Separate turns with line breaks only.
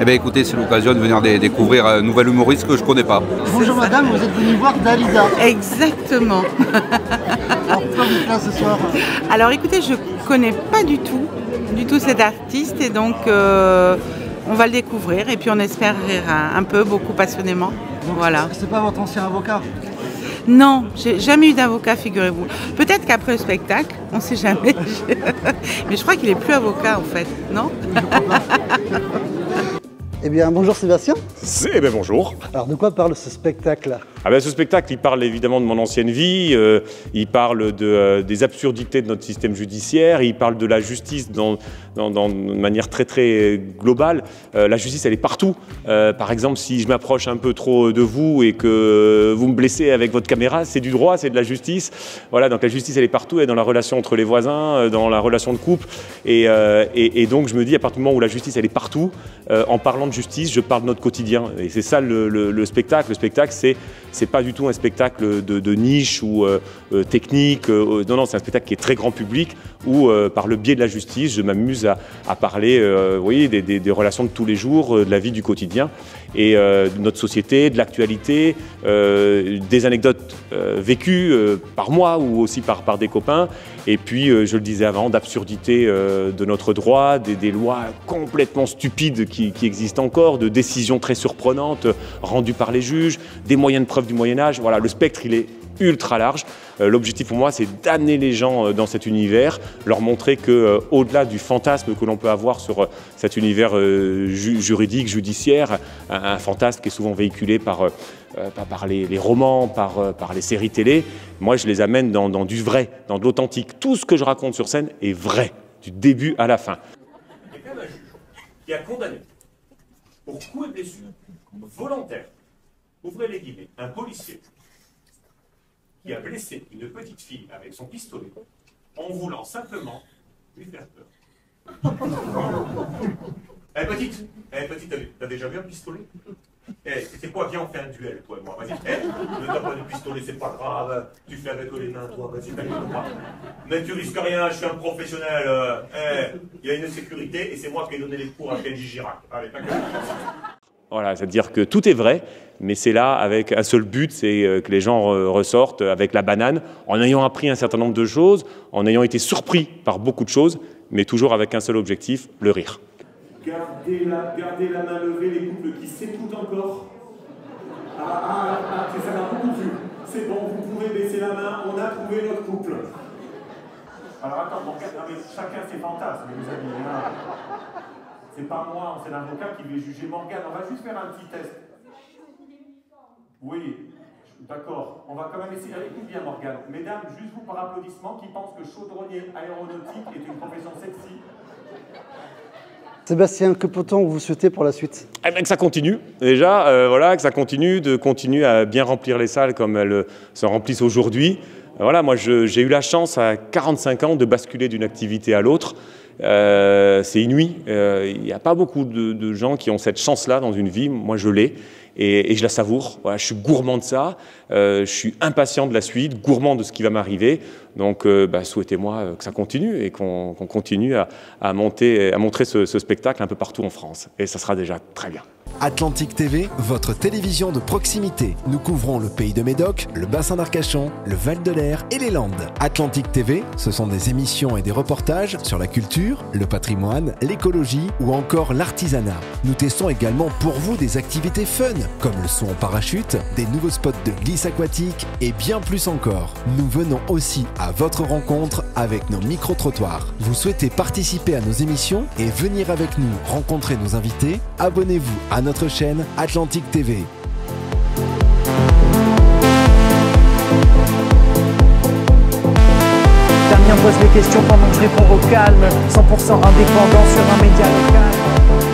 Eh bien écoutez, c'est l'occasion de venir découvrir un nouvel humoriste que je ne connais pas.
Bonjour madame, vous êtes venue voir Dalida.
Exactement.
Alors pourquoi vous êtes là ce soir?
Alors écoutez, je ne connais pas du tout cet artiste et donc on va le découvrir et puis on espère rire un peu, beaucoup passionnément.
Donc,
voilà.
C'est pas votre ancien avocat?
Non, j'ai jamais eu d'avocat, figurez-vous. Peut-être qu'après le spectacle, on ne sait jamais. Mais je crois qu'il n'est plus avocat en fait, non?
Eh bien, bonjour Sébastien.
Eh bien bonjour.
Alors, de quoi parle ce spectacle-là?
Ce spectacle, il parle évidemment de mon ancienne vie, il parle des absurdités de notre système judiciaire, il parle de la justice de manière très très globale. La justice, elle est partout. Par exemple, si je m'approche un peu trop de vous et que vous me blessez avec votre caméra, c'est du droit, c'est de la justice. Voilà, donc la justice, elle est partout, elle est dans la relation entre les voisins, dans la relation de couple. Et donc, je me dis, à partir du moment où la justice, elle est partout, en parlant de justice, je parle de notre quotidien. Et c'est ça le spectacle. Le spectacle, c'est pas du tout un spectacle de niche ou technique. Non, c'est un spectacle qui est très grand public où, par le biais de la justice, je m'amuse à parler des relations de tous les jours, de la vie du quotidien et de notre société, de l'actualité, des anecdotes vécues par moi ou aussi par des copains. Et puis, je le disais avant, d'absurdité de notre droit, des lois complètement stupides qui existent encore, de décisions très surprenantes rendues par les juges, des moyens de preuve du Moyen-Âge. Voilà, le spectre, il est ultra large. L'objectif pour moi, c'est d'amener les gens dans cet univers, leur montrer que, au-delà du fantasme que l'on peut avoir sur cet univers juridique, judiciaire, un fantasme qui est souvent véhiculé par les romans, par les séries télé, moi je les amène dans du vrai, dans de l'authentique. Tout ce que je raconte sur scène est vrai, du début à la fin.
Il y a quand même un juge qui a condamné pour coups et blessures volontaires, ouvrez les guillemets, un policier qui a blessé une petite fille avec son pistolet en voulant simplement lui faire peur. Petite, t'as déjà vu un pistolet? C'est quoi? Viens, on fait un duel, toi et moi. Vas-y, ne t'as pas de pistolet, c'est pas grave. Tu fais avec les mains, toi. Vas-y, t'inquiète-moi. Mais tu risques rien, je suis un professionnel. Il y a une sécurité et c'est moi qui ai donné les cours à Kenji Girac. Allez, t'inquiète.
Voilà, c'est-à-dire que tout est vrai, mais c'est là avec un seul but, c'est que les gens ressortent avec la banane, en ayant appris un certain nombre de choses, en ayant été surpris par beaucoup de choses, mais toujours avec un seul objectif, le rire.
Gardez la main levée, les couples qui s'écoutent encore. Ça m'a beaucoup plu. C'est bon, vous pouvez baisser la main, on a trouvé notre couple. Alors attends, chacun ses fantasmes, mes amis. C'est pas moi, c'est l'avocat qui va juger Morgane. On va juste faire un petit test. Oui, d'accord. On va quand même essayer. Écoute bien, Morgane. Mesdames, juste vous par applaudissement, qui pensent que chaudronnier aéronautique est une profession sexy.
Sébastien, que peut-on vous souhaiter pour la suite?
Que ça continue, déjà, que ça continue à bien remplir les salles comme elles se remplissent aujourd'hui. Moi j'ai eu la chance à 45 ans de basculer d'une activité à l'autre. C'est inouï. Il n'y a pas beaucoup de gens qui ont cette chance-là dans une vie. Moi, je l'ai et je la savoure. Voilà, je suis gourmand de ça. Je suis impatient de la suite, gourmand de ce qui va m'arriver. Donc, souhaitez-moi que ça continue et qu'on continue à montrer ce spectacle un peu partout en France. Et ça sera déjà très bien.
Atlantique TV, votre télévision de proximité. Nous couvrons le pays de Médoc, le bassin d'Arcachon, le Val de l'Air et les Landes. Atlantique TV, ce sont des émissions et des reportages sur la culture, le patrimoine, l'écologie ou encore l'artisanat. Nous testons également pour vous des activités fun, comme le saut en parachute, des nouveaux spots de glisse aquatique et bien plus encore. Nous venons aussi à votre rencontre avec nos micro-trottoirs. Vous souhaitez participer à nos émissions et venir avec nous rencontrer nos invités? Abonnez-vous à notre chaîne Atlantique TV.
Damien pose les questions pendant que je réponds au calme. 100% indépendant sur un média local.